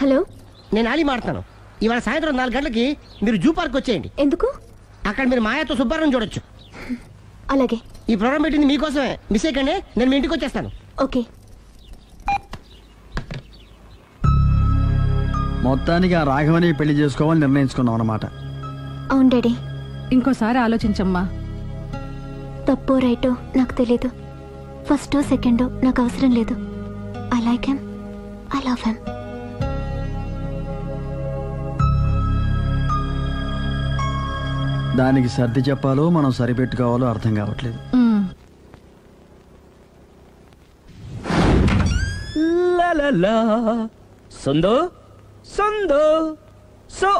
Hello, నేను ఆలి మాట్లాడతాను. ఇవాళ సాయంత్రం 4 గంటలకి మీరు జూ పార్క్ వచ్చేయండి. ఎందుకు? అక్కడ మీరు మాయాతో సుబ్బారావు చూడొచ్చు. అలాగే. ఈ ప్రోగ్రామ్ పెట్టింది మీకోసమే. మిస్ అయ్యకండి, నేను మీ ఇంటికి వచ్చేస్తాను. ఓకే. మొత్తానికి ఆ రాఘవని పెళ్లి చేసుకోవాలని నిర్ణయించుకున్నాం అన్నమాట. అవును డాడీ. ఇంకోసారి ఆలోచించమ్మా. తప్పో రైటో నాకు తెలీదు. ఫస్టో సెకండో నాకు అవసరం లేదు. I like him, I love him. దానికి సర్ది చెప్పాలో మనం సరిపెట్టుకోవాలో అర్థం కావట్లేదు. సందో సందో సో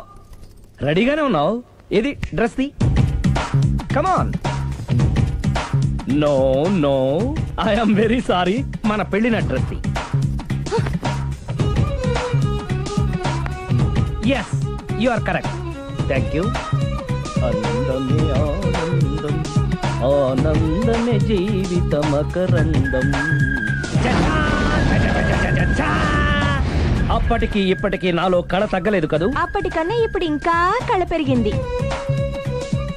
రెడీగానే ఉన్నావు? ఇది డ్రెస్ ది. Come on. No no, I'm very sorry. మన పెళ్లిన డ్రెస్ ది. Yes, you are correct. Thank you. ఆనందమే ఆనందం, ఆనందమే జీవితమకరందం. అప్పటికి ఇప్పటికి నాలో కళ తగ్గలేదు కదూ? అప్పటికన్నా ఇప్పుడు ఇంకా కళ పెరిగింది.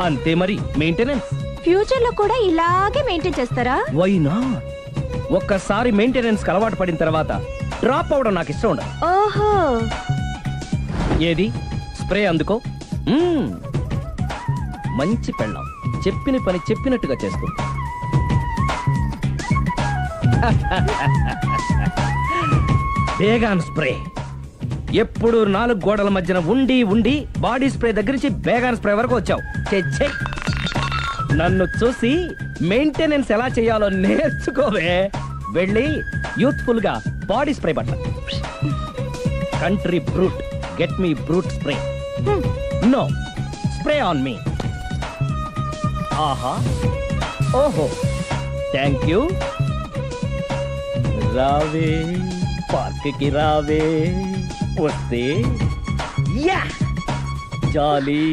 అంతే మరి. మెయింటెనెన్స్ ఫ్యూచర్ లో కూడా ఇలాగే మెయింటైన్ చేస్తారా? Why not? ఒక్కసారి మెయింటెనెన్స్ అలవాటు పడిన తర్వాత డ్రాప్ అవడం నాకు ఇష్టం ఉండదు. ఓహో. ఏది స్ప్రే అందుకో. మంచి పెళ్ళాం, చెప్పిన పని చెప్పినట్టుగా చేస్తుంది. Baygon spray. ఎప్పుడు 4 గోడల మధ్యన ఉండి ఉండి బాడీ స్ప్రే దగ్గర నుంచి బేగాన్ స్ప్రే వరకు వచ్చావు. నన్ను చూసి మెయింటెనెన్స్ ఎలా చేయాలో నేర్చుకోవే. వెళ్ళి యూత్ఫుల్ గా బాడీ స్ప్రే పట్ల. Country brut, get me brut spray. No, spray on me. ఆహా, ఓహో, థ్యాంక్ యూ. రావే పార్క్ కి రావే, వస్తే యా jolly.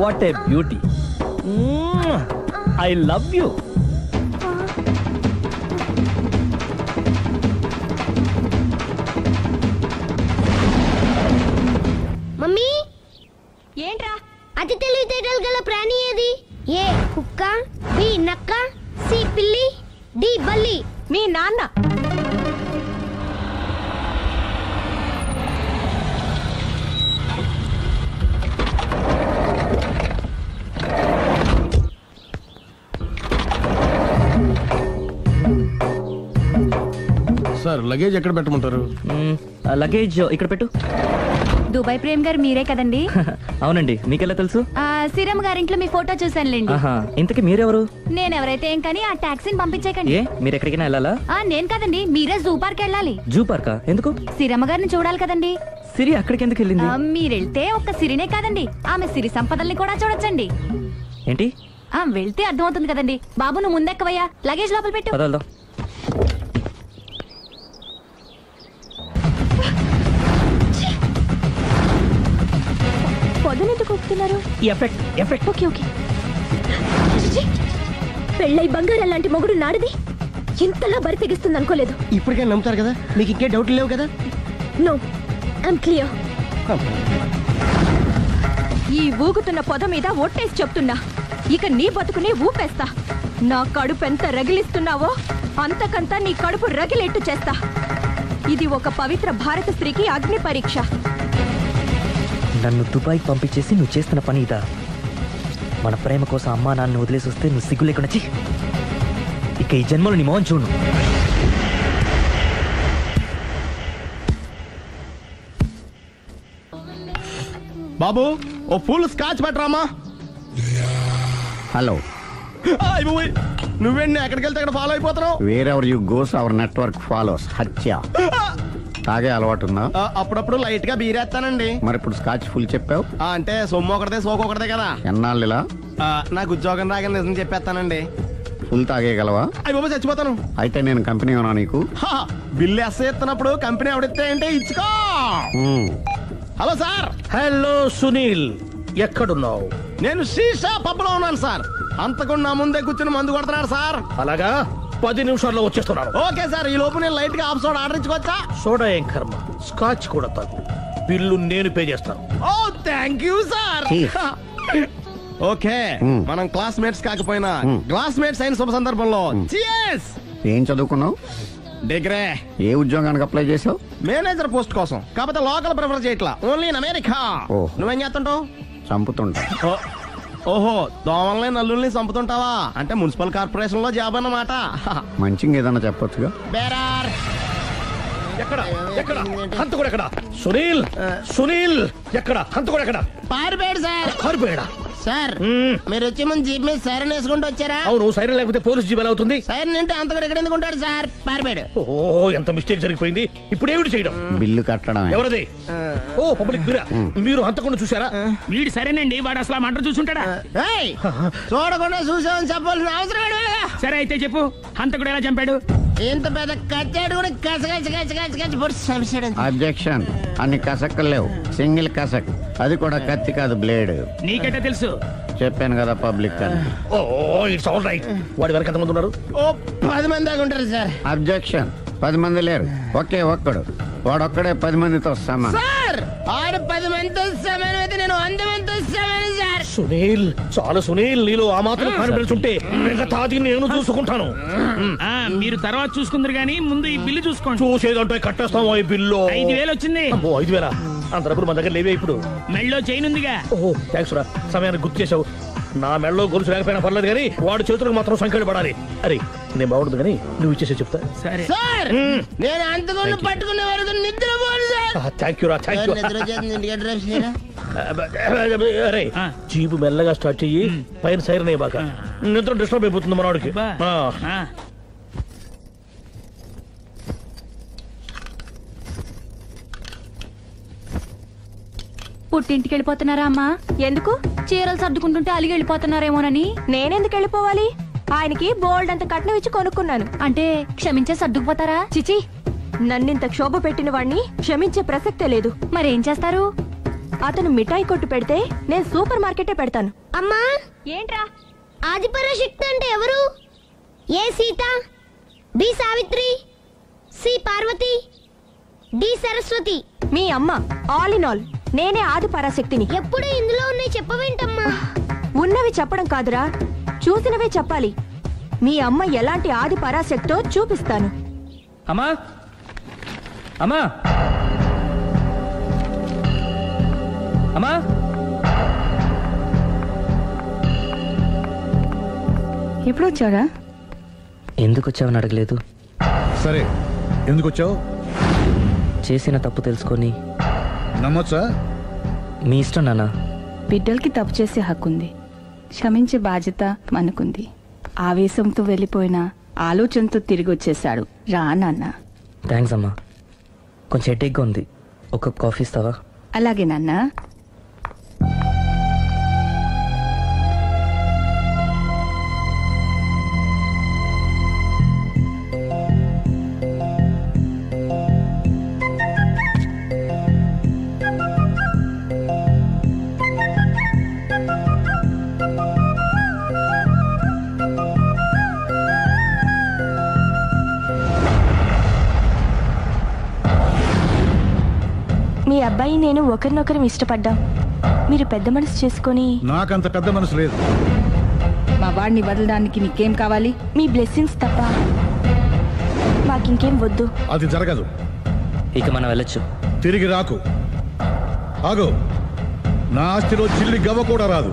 What a beauty. I love you. Mummy, ఏంట్రా? అతి తెలివితేటలు గల ప్రాణి ఏది? ఏ కుక్క, బి నక్క, సి పిల్లి, డి బల్లి. మీ నాన్న. సార్, లగేజ్ ఎక్కడ పెట్టమంటారు? లగేజ్ ఇక్కడ పెట్టు. దుబాయ్ ప్రేమ్ గారు మీరే కదండి? అవునండి, మీకెలా తెలుసు? శ్రీరామ్ గారింట్లో మీ ఫోటో చూసానులేండి. ఇంతకీ మీరెవరు? నేనెవరైతే ఏం కానీ ఆ టాక్సీని పంపించేకండి. ఏ, మీరు ఎక్కడికైనా వెళ్ళాలా? నేను కదండి, మీరే జూ పార్క్ వెళ్ళాలి. జూ పార్కా? ఎందుకు? శ్రీరమ్మ గారిని చూడాలి కదండి. సిరి అక్కడికి ఎందుకు వెళ్ళింది? మీరెళ్తే ఒక్క సిరినే కాదండి, ఆమె సిరి సంపదల్ని కూడా చూడొచ్చండి. ఏంటి? వెళ్తే అర్థమవుతుంది కదండి. బాబు, నువ్వు ముందెక్కవయ్యా, లగేజ్ లోపల పెట్టు. పదల్దాం. పొద్దునెందుకు ఒప్పుతున్నారు? Effect effect. Okay okay. పెళ్ళై బంగారం లాంటి మొగుడు నాడిది ఇంతలా బరి తెగిస్తుంది అనుకోలేదు. ఇప్పటికే నమ్ముతారు కదా, మీకు ఇంకే డౌట్లు లేవు కదా? No, I'm clear. ఈ ఊగుతున్న పొద మీద ఒట్టేసి చెప్తున్నా, ఇక నీ బతుకునే ఊపేస్తా. నా కడుపు ఎంత రగిలిస్తున్నావో అంతకంతా నీ కడుపు రగిలేట్టు చేస్తా. ఇది ఒక పవిత్ర భారత స్త్రీకి అగ్ని పరీక్ష. నన్ను దుబాయ్ పంపించేసి నువ్వు చేస్తున్న పని ఇదా? మన ప్రేమ కోసం అమ్మా నాన్న వదిలేసి వస్తే నువ్వు సిగ్గు లేకుండా చి. ఇక ఈ జన్మలో నీ మోహన్ చూడు. బాబు, ఓ ఫుల్ స్కాచ్ పట్టరామా. హలో. నువ్వేంటి ఎక్కడికి వెళ్తే అక్కడ ఫాలో అయిపోతున్నావు? Wherever you goes our network follows. హత్య. తాగే అలవాటు ఉందా? అప్పుడప్పుడు లైట్ గా బీరేస్తానండి. మరి ఇప్పుడు స్కాచ్ ఫుల్ చెప్పావు అంటే సొమ్ము ఒకటిదే సోకు ఒకటిదే కదా. ఎన్నాళ్ళిలా? నాకు ఉద్యోగం రాగా నిజం చెప్పేస్తానండి. ఫుల్ తాగేయగలవా? అయ్యి బాబు, చచ్చిపోతాను. అయితే నేను కంపెనీ ఉన్నా నీకు? బిల్లు ఎస్ ఎత్తున్నప్పుడు కంపెనీ ఎవడిస్తే అంటే ఇచ్చుకో. Hello sir. హలో సునీల్, ఎక్కడున్నావు? నేను శీషా పబ్లో ఉన్నాను సార్. అంతకుండా నా ముందే కూర్చుని మందు కొడుతున్నాడు సార్. అలాగా, 10 నిమిషాల్లో వచ్చేస్తున్నాను. Okay sir. ఈ లోపు నేను లైట్ గా హాఫ్ సోడా ఆర్డర్ ఇచ్చుకోవచ్చా? సోడా ఏం కర్మ, స్కాచ్ కూడా తాగు. బిల్లు నేను పే చేస్తాను. ఓ థ్యాంక్ యూ సార్. ఓకే, మనం క్లాస్మేట్స్ కాకపోయినా క్లాస్మేట్స్ అయిన శుభ సందర్భంలో cheers. ఏం చదువుకున్నావు? డిగ్రీ. ఏ ఉద్యోగానికి అప్లై చేసావు? మేనేజర్ పోస్ట్ కోసం. కాకపోతే లోకల్ ప్రిఫర్ చేయట్లా, ఓన్లీ ఇన్ అమెరికా. ఓహో. నువ్వేం చేస్తుంటావు? చంపుతుంటా. ఓహో, దోమల్ని నల్లుల్ని చంపుతుంటావా? అంటే మున్సిపల్ కార్పొరేషన్ లో జాబ్ అన్నమాట. మంచిగా ఏదన్నా చెప్పొచ్చుగా. బేరార్. ఎక్కడ ఎక్కడ హంతకుడు ఎక్కడ? సునీల్, సునీల్ ఎక్కడ? హంతకుడు ఎక్కడ? పారిపోయాడు సార్. పారిపోయాడా? సార్ మీరు వచ్చే ముందు జీప్ మీద సైరన్ వేసుకుంటూ వచ్చారా? అవును, సైరన్ లేకపోతే పోలీస్ జీవన్ అవుతుంది. సైరన్ అంటే అంతకుడు ఎక్కడ ఎందుకు ఉంటాడు సార్? పారిపోయాడు. ఓ, ఎంత మిస్టేక్ జరిగిపోయింది. ఇప్పుడు ఏమిటి చేయడం? బిల్లు కట్టడం. ఎవరది? ఓ, పబ్లిక్ మీరా? మీరు హంతకుండా చూసారా? వీడు సరేనండి, వాడు అసలు ఆ మంట చూసుంటాడా? ఏయ్, చూడకుండా చూసామని చెప్పాల్సిన అవసరం లేదు. సరే అయితే చెప్పు, హంతకుడు ఎలా చంపాడు? ఇంత పెద్ద కచ్చాడు కూడా కచ్చ పొడి సమస్యడు. అబ్జెక్షన్. అన్ని కసక్కలు లేవు, సింగిల్ కసక్. అది కూడా కత్తి కాదు, బ్లేడ్. నీకెట్టా తెలుసు? చెప్పాను కదా పబ్లిక్ అని. ఓ, ఇట్స్ ఆల్ రైట్. వాడి వరకు ఎంతమంది ఉన్నారు? ఓ 10 మంది దాకా ఉంటారు సార్. అబ్జెక్షన్. 10 మంది లేరు, ఒకే ఒక్కడు. వాడొక్కడే 10 మందితో సమానం. సార్ ఆడు 10 మందితో సమానం అయితే నేను 100 మందితో సమానం సార్. సునీల్, చాలా సునీల్, నీలో ఆ మాత్రం కాన్ఫిడెన్స్ ఉంటే మిగతాది నేను చూసుకుంటాను. మీరు తర్వాత చూసుకుందరు గానీ ముందు ఈ బిల్లు చూసుకోండి. చూసేదంటే కట్టేస్తాం. ఈ బిల్లు 5,000 వచ్చింది. 5,000? అంత డబ్బులు మన దగ్గర లేవే ఇప్పుడు. మెళ్ళో చైన్ ఉందిగా. ఓహో, థ్యాంక్స్ రా, సమయానికి గుర్తు చేసావు. నా మెళ్ళలో గొలుసు లేకపోయినా పర్లేదు కానీ వాడి చేతులకు మాత్రం సంఖ్యలు పడాలి. అరే, నేను బాగుంటుంది కానీ నువ్వు ఇచ్చేసే చెప్తా. సరే సార్ నేను అంతకుండా పట్టుకునే వరకు నిద్రపోను సార్. థ్యాంక్ యూ రా, థ్యాంక్ యూ. నిద్ర చేస్తుంది అడ్రస్ చేయరా? అరే, జీపు మెల్లగా స్టార్ట్ చెయ్యి, పైన సైరన్ అయ్యాక నిద్ర డిస్టర్బ్ అయిపోతుంది మనవాడికి. పుట్టింటికి వెళ్ళిపోతున్నారా అమ్మా? ఎందుకు? చీరలు సర్దుకుంటుంటే అలిగి వెళ్ళిపోతున్నారేమోనని. నేనెందుకు వెళ్ళిపోవాలి? ఆయనకి బోల్డ్ అంత కట్నం ఇచ్చి కొనుక్కున్నాను. అంటే క్షమించే సర్దుకుపోతారా? చిచి, నన్నింత క్షోభ పెట్టిన వాణ్ణి క్షమించే ప్రసక్తే లేదు. మరేం చేస్తారు? అతను మిఠాయి కొట్టు పెడితే నేను సూపర్ మార్కెటే పెడతాను. అమ్మా, ఏంట్రా? ఆదిపరాశక్తి అంటే ఎవరు? A Sita, B Savitri, C Parvati, D Saraswati. మీ అమ్మ. ఆల్ ఇన్ ఆల్ నేనే ఆది పరాశక్తిని. ఎప్పుడు ఇందులో ఉన్నాయి చెప్పవేంటమ్మా? ఉన్నవి చెప్పడం కాదురా, చూసినవే చెప్పాలి. మీ అమ్మ ఎలాంటి ఆది పరాశక్తో చూపిస్తాను. అమ్మా, అమ్మా, అమ్మా. ఎప్పుడు వచ్చారా? ఎందుకు వచ్చావని అడగలేదు. సరే, ఎందుకు వచ్చావు? చేసిన తప్పు తెలుసుకొని. నమ్మొచ్చా? మీ ఇష్టం నాన్న. బిడ్డలకి తప్పు చేసే హక్కుంది, క్షమించే బాధ్యత మనకుంది. ఆవేశంతో వెళ్ళిపోయిన ఆలోచనతో తిరిగి వచ్చేశాడు. రా నాన్న. థ్యాంక్స్ అమ్మా. కొంచెం హెడేక్గా ఉంది, ఒక కప్ కాఫీ ఇస్తావా? అలాగే నాన్న. మీ అబ్బాయి నేను ఒకరినొకరం ఇష్టపడ్డాం. మీరు పెద్ద మనసు చేసుకొని. నాకంత పెద్ద మనసు లేదు. మా వాడిని వదలడానికి నీకేం కావాలి? మీ బ్లెస్సింగ్స్ తప్ప మాకింకేం వద్దు. అది జరగదు. ఇక మనం వెళ్ళొచ్చు. తిరిగి రాకు. ఆగు. నా ఆస్తిలో చిల్లి గవ్వ కూడా రాదు.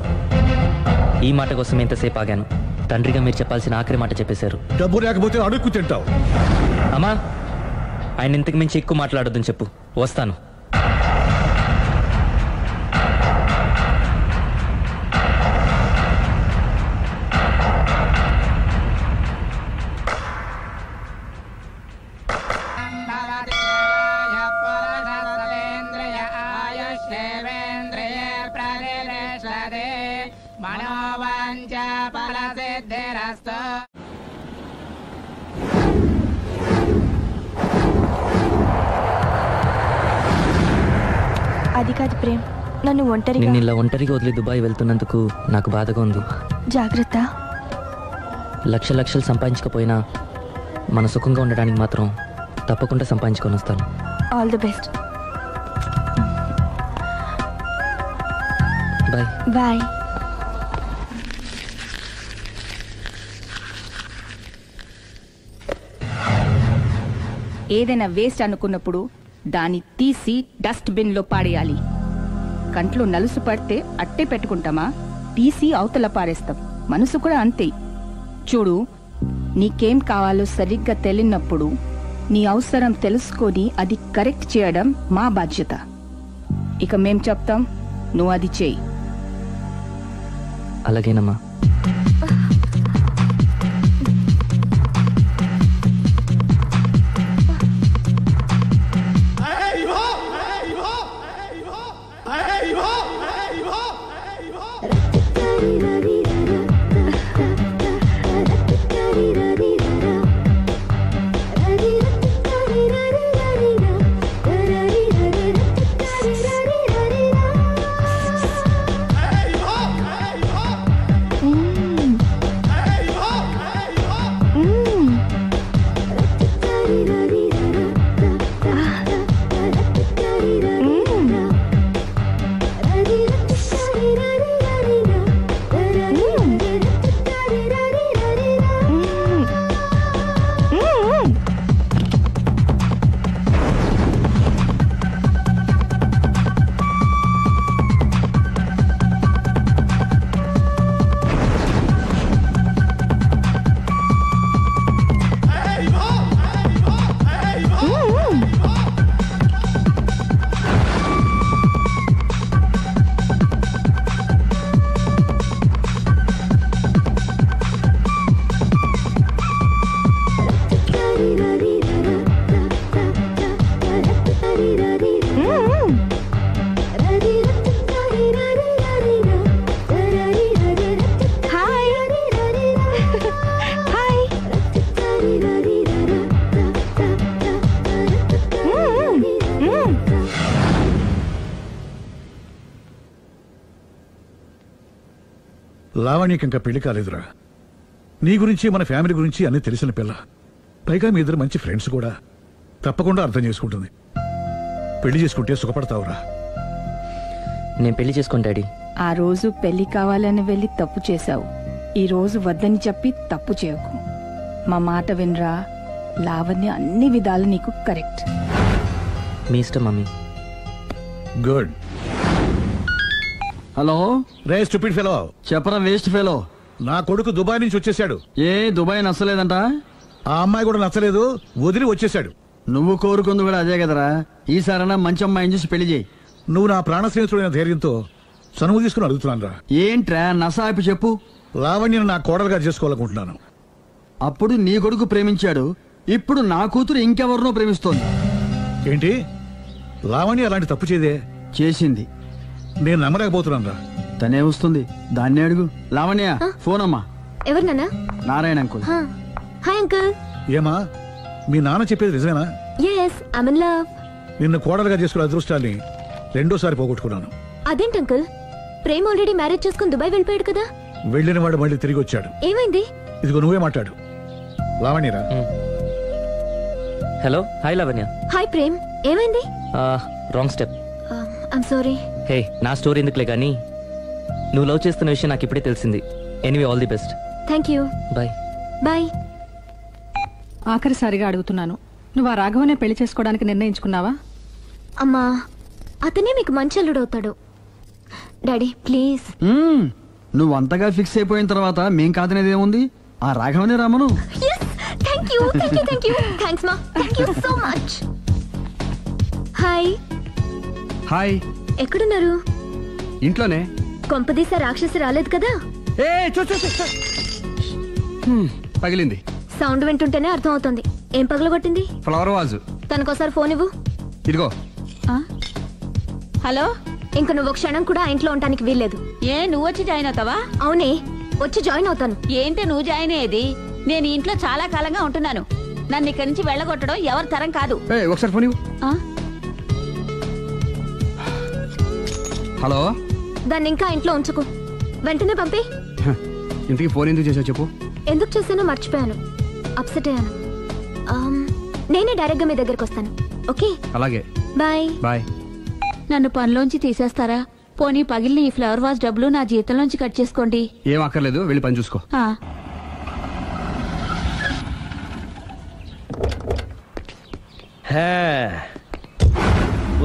ఈ మాట కోసం ఎంతసేపు ఆగాను. తండ్రిగా మీరు చెప్పాల్సిన ఆఖరి మాట చెప్పేశారు. డబ్బు లేకపోతే అడుక్కు తింటావు. అమ్మా, ఆయన ఇంతకు మించి ఎక్కువ మాట్లాడొద్దని చెప్పు. వస్తాను. అది కాదు ప్రేమ్, నన్ను ఒంటరిగా నిన్ను ఇలా ఒంటరిగా వదిలి దుబాయ్ వెళ్తున్నందుకు నాకు బాధగా ఉంది. జాగ్రత్త. లక్షలు సంపాదించకపోయినా మన సుఖంగా ఉండడానికి మాత్రం తప్పకుండా సంపాదించుకొని వస్తాను. All the best. Bye. Bye. ఏదైనా వేస్ట్ అనుకున్నప్పుడు దాన్ని తీసి డస్ట్ బిన్ లో పాడేయాలి. కంట్లో నలుసు పడితే అట్టే పెట్టుకుంటామా, తీసి అవతల పారేస్తాం. మనసు కూడా అంతే. చూడు, నీకేం కావాలో సరిగ్గా తెలియనప్పుడు నీ అవసరం తెలుసుకొని అది కరెక్ట్ చేయడం మా బాధ్యత. ఇక మేం చెప్తాం, నువ్వు అది చేయి. అలాగేనమ్మా. లావణ్యకి ఇంకా పెళ్లి కాలేదురా. నీ గురించి మన ఫ్యామిలీ గురించి అన్ని తెలిసిన పిల్ల. పైగా మీ ఇద్దరు మంచి ఫ్రెండ్స్ కూడా. తప్పకుండా అర్థం చేసుకుంటుంది. పెళ్లి చేసుకుంటే సుఖపడతావురా. నేను పెళ్లి చేసుకోను డాడీ. ఆ రోజు పెళ్లి కావాలని వెళ్ళి తప్పు చేశావు. ఈ రోజు వద్దని చెప్పి తప్పు చేయకు. మా మాట వినరా. లావణ్య అన్ని విధాలు నీకు కరెక్ట్. మీ ఇష్టం మమ్మీ. గుడ్. హలో రే స్టూపిడ్ ఫెలో. చెప్పరా వేస్ట్ ఫెలో. నా కొడుకు దుబాయ్ నుంచి వచ్చేసాడు. ఏ దుబాయ్ నచ్చలేదంట? ఆ అమ్మాయి కూడా నచ్చలేదు, వదిలి వచ్చేసాడు. నువ్వు కోరుకుంది కూడా అదే కదరా. ఈసారైనా మంచి అమ్మాయిని చూసి పెళ్లి చేయి. నువ్వు నా ప్రాణ స్నేహితుడైన ధైర్యంతో చనువు తీసుకుని అడుగుతున్నాను రా. ఏంట్రా నసాపి చెప్పు. లావణ్యను నా కోడలుగా చేసుకోవాలనుకుంటున్నాను. అప్పుడు నీ కొడుకు ప్రేమించాడు, ఇప్పుడు నా కూతురు ఇంకెవరినో ప్రేమిస్తోంది. ఏంటి? లావణ్య అలాంటి తప్పు చేయదే. చేసింది. నేను నమ్మలేకపోతున్నాను రా. తనే వస్తుంది, దాన్నే అడుగు. లావణ్య ఫోన్ అమ్మా. ఎవరు నాన్న? నారాయణ అంకుల్. Hi uncle. ఏమా మీ నాన్న చెప్పేది నిజమేనా? yes I'm in love. నిన్ను కోడలుగా చేసుకునే అదృష్టాన్ని రెండోసారి పోగొట్టుకున్నాను. అదేంటి అంకుల్, ప్రేమ్ ఆల్రెడీ మ్యారేజ్ చేసుకుని దుబాయ్ వెళ్ళిపోయాడు కదా. వెళ్ళిన వాడు మళ్ళీ తిరిగి వచ్చాడు. ఏమైంది? ఇదిగో నువ్వే మాట్లాడు. లావణ్యరా. Hello. Hi Lavanya. Hi Prem, ఏమైంది? Wrong step. I'm sorry. Hey, నా స్టోరీ ఎందుకులే కానీ నువ్వు లవ్ చేస్తున్న విషయం నాకు ఇప్పుడే తెలిసింది. Anyway all the best. Thank you. Bye. Bye. ఆఖరిసారిగా అడుగుతున్నాను, నువ్వు ఆ రాఘవనే పెళ్లి చేసుకోవడానికి నిర్ణయించుకున్నావా? అమ్మా, అతనే మీకు మంచి అల్లుడవుతాడు. Daddy please. నువ్వు అంతగా ఫిక్స్ అయిపోయిన తర్వాత మేం కాదనేది ఏముంది? ఆ రాఘవనే రామను. Thank you thank you thank you. Thanks మా, thank you so much. Hi. Hi. ఎక్కడున్నారు? ఇంట్లోనే. కొంపదీసా రాక్షసి రాలేదు కదా? పగిలింది. సౌండ్ వింటుంటేనే అర్థం అవుతుంది. ఏం పగలగొట్టింది? Flower vase. తనకోసారి ఫోన్ ఇవ్వు. ఇదిగో. హలో. ఇంక నువ్వు క్షణం కూడా ఆ ఇంట్లో ఉండడానికి వీల్లేదు. ఏ, నువ్వు వచ్చి జాయిన్ అవుతావా? అవునే, వచ్చి జాయిన్ అవుతాను. ఏంటి నువ్వు జాయిన్ అయ్యేది? నేను ఈ ఇంట్లో చాలా కాలంగా ఉంటున్నాను. నన్ను ఇక్కడి నుంచి వెళ్ళగొట్టడం ఎవరి తరం కాదు. ఒకసారి ఫోన్ ఇవ్వు. హలో. దాన్ని ఇంకా ఇంట్లో ఉంచుకో, వెంటనే పంపి. ఇంటికి ఫోన్ ఎందుకు చేసావు చెప్పు. ఎందుకు చేశానో మర్చిపోయాను, అప్సెట్ అయ్యాను. నేనే డైరెక్ట్ గా మీ దగ్గరకు వస్తాను. ఓకే, అలాగే. బాయ్. బాయ్. నన్ను పనిలోంచి తీసేస్తారా? పోనీ పగిలిన ఈ ఫ్లవర్ వాజ్ డబ్బులు నా జీతంలోంచి కట్ చేసుకోండి. ఏం అక్కర్లేదు, వెళ్ళి పని చూసుకో.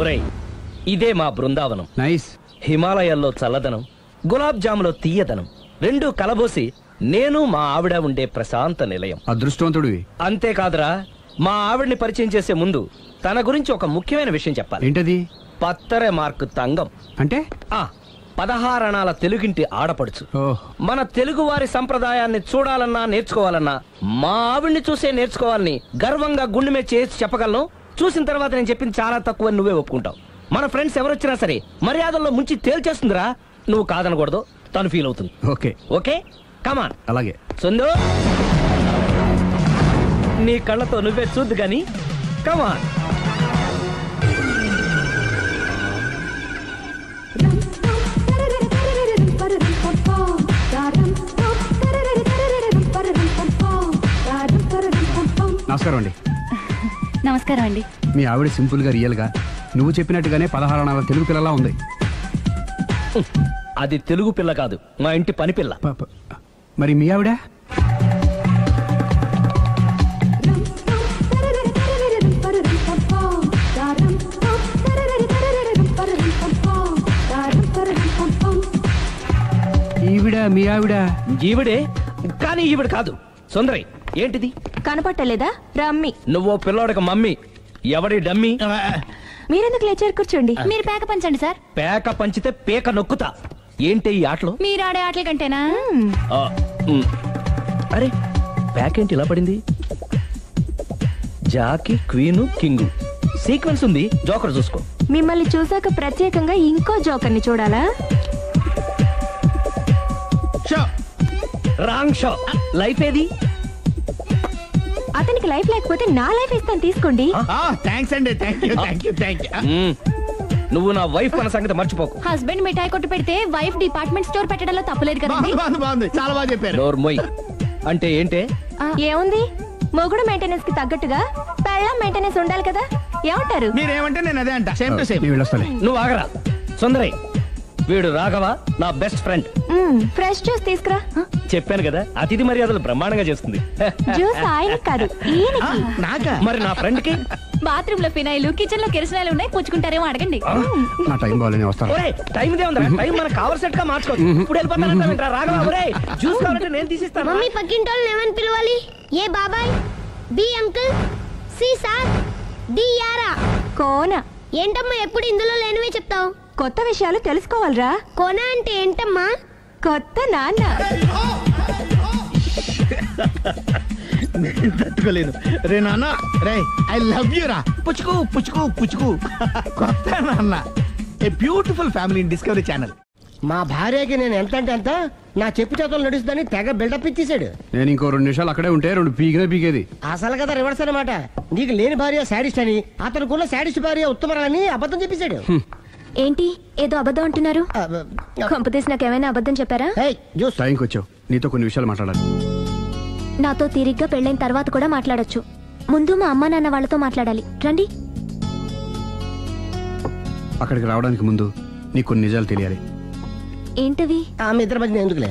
ఒరేయ్, ఇదే మా బృందావనం. నైస్. హిమాలయాల్లో చల్లదనం, గులాబ్ జాములో తీయదనం రెండు కలబోసి నేను మా ఆవిడ ఉండే ప్రశాంత నిలయం. అదృష్టవంతుడివి. అంతేకాదురా, మా ఆవిడ్ని పరిచయం చేసే ముందు తన గురించి ఒక ముఖ్యమైన విషయం చెప్పాలి. ఏంటది? పత్తరె మార్కు తంగం అంటే 16 అణాల తెలుగింటి ఆడపడుచు. మన తెలుగు వారి సంప్రదాయాన్ని చూడాలన్నా నేర్చుకోవాలన్నా మా ఆవిడ్ని చూసే నేర్చుకోవాలని గర్వంగా గుండె మీద చేసి చెప్పగలను. చూసిన తర్వాత నేను చెప్పింది చాలా తక్కువ, నువ్వే ఒప్పుకుంటావు. మన ఫ్రెండ్స్ ఎవరొచ్చినా సరే మర్యాదల్లో ముంచి తేల్చేస్తుందిరా. నువ్వు కాదనకూడదు, తను ఫీల్ అవుతుంది. ఓకే ఓకే, కమాన్. అలాగే. సందు, నీ కళ్ళతో నువ్వే చూద్దు గాని కమాన్. నమస్కారం అండి. నమస్కారం అండి. మీ ఆవిడ సింపుల్ గా రియల్ గా నువ్వు చెప్పినట్టుగానే 16 అణాల తెలుగు పిల్లలా ఉంది. అది తెలుగు పిల్ల కాదు, మా ఇంటి పని పిల్ల. మరి మీ ఆవిడ? ఈవిడ మీ ఆవిడ? ఈవిడే, కానీ ఈవిడ కాదు. సుందరి, ఏంటిది కనపట్టలేదా? రమ్మి. నువ్వు పిల్లోడికి మమ్మీ, ఎవడి డమ్మీ? మీరెందుకు లేచారు? కూర్చోండి. మీరు పేక పంచండి సార్. పేక పంచితే పేక నొక్కుతా. ఏంటి ఈ ఆటలు? మీరు ఆడే ఆటల కంటేనా? అరే, పేక ఏంటి ఇలా పడింది? జాకి, క్వీను, కింగు సీక్వెన్స్ ఉంది. జోకర్ చూసుకో. మిమ్మల్ని చూసాక ప్రత్యేకంగా ఇంకో జోకర్ని చూడాలా? Wrong show. లైఫ్ ఏది? అతనికి లైఫ్ లేకపోతే నా లైఫ్ ఇస్తాను, తీసుకోండి. థ్యాంక్స్ అండి. నువ్వు నా వైఫ్ అన్న సంగతి మర్చిపోకు. హస్బెండ్ మిఠాయి కొట్టు పెడితే వైఫ్ డిపార్ట్మెంట్ స్టోర్ పెట్టడంలో తప్పలేదు కదండి. బాగుంది, చాలా బాగా చెప్పారు. నోరు మొయ్. అంటే ఏంటే? ఏముంది, మొగుడు మెయింటెనెన్స్ కి తగ్గట్టుగా పెళ్ళాం మెయింటెనెన్స్ ఉండాలి కదా. ఏమంటారు? మీరేమంటే నేను అదే అంట. Same to same. నువ్వు ఆగరా. సుందరి, వీడు రాఘవ, నా బెస్ట్ ఫ్రెండ్. ఫ్రెష్ జ్యూస్ తీసుకురా. చెప్పాను కదా, అతిథి మర్యాదలు బ్రహ్మాండంగా చేస్తుంది. జ్యూస్ ఆయన కాదు, ఈయనకి. మరి నా ఫ్రెండ్ కి బాత్రూమ్ లో ఫినాయిల్, కిచెన్ లో కిరసనాయిలు ఉన్నాయి, పుచ్చుకుంటారేమో అడగండి. నా టైం బాగాలేని వస్తాను. టైం దే ఉందా? టైం మనకు కవర్ సెట్ గా మార్చుకోవచ్చు. ఇప్పుడు వెళ్ళిపోతానంటా రాఘవ. జ్యూస్ కావాలంటే నేను తీసిస్తాను. మమ్మీ పక్కింటి వాళ్ళని ఏమని పిలవాలి? ఏ బాబాయ్, B uncle, C sir, D యారా. కోన. ఏంటమ్మా ఎప్పుడు ఇందులో లేనివే చెప్తావు? కొత్త విషయాలు తెలుసుకోవాలరా. కోన అంటే ఏంటమ్మా? కొత్త నాన్న. తట్టుకోలేదు రే నాన్న. రే, ఐ లవ్ యూ రా. పుచ్చుకు పుచ్చుకు పుచ్చుకు. కొత్త నాన్న. A beautiful family in discovery channel. మా భార్యకి నేను ఎంత అంటే అంత నా చెప్పు చేతులు నడుస్తుందని తెగ బిల్డప్ ఇచ్చేసాడు. నేను ఇంకో 2 నిమిషాలు అక్కడే ఉంటే 2 పీకేది. అసలు కదా రివర్స్ అనమాట. నీకు లేని భార్య శాడిస్ట్ అని, అతనుకున్న శాడిస్ట్ భార్య ఉత్తమరాలని అబద్ధం చెప్పేశాడు. ఏంటి ఏదో అబద్ధం అంటున్నారు? కొంపతీసి నాకేమైనా అబద్ధం చెప్పారా? టైంకి వచ్చావు, నీతో కొన్ని విషయాలు మాట్లాడాలి. నాతో తీరిగ్గా పెళ్ళైన తర్వాత కూడా మాట్లాడొచ్చు. ముందు మా అమ్మా నాన్న వాళ్ళతో మాట్లాడాలి. రండి. అక్కడికి రావడానికి ముందు నీకు కొన్ని నిజాలు తెలియాలి. ఏంటవి? ఆమె ఇద్దరి మధ్య ఎందుకులే.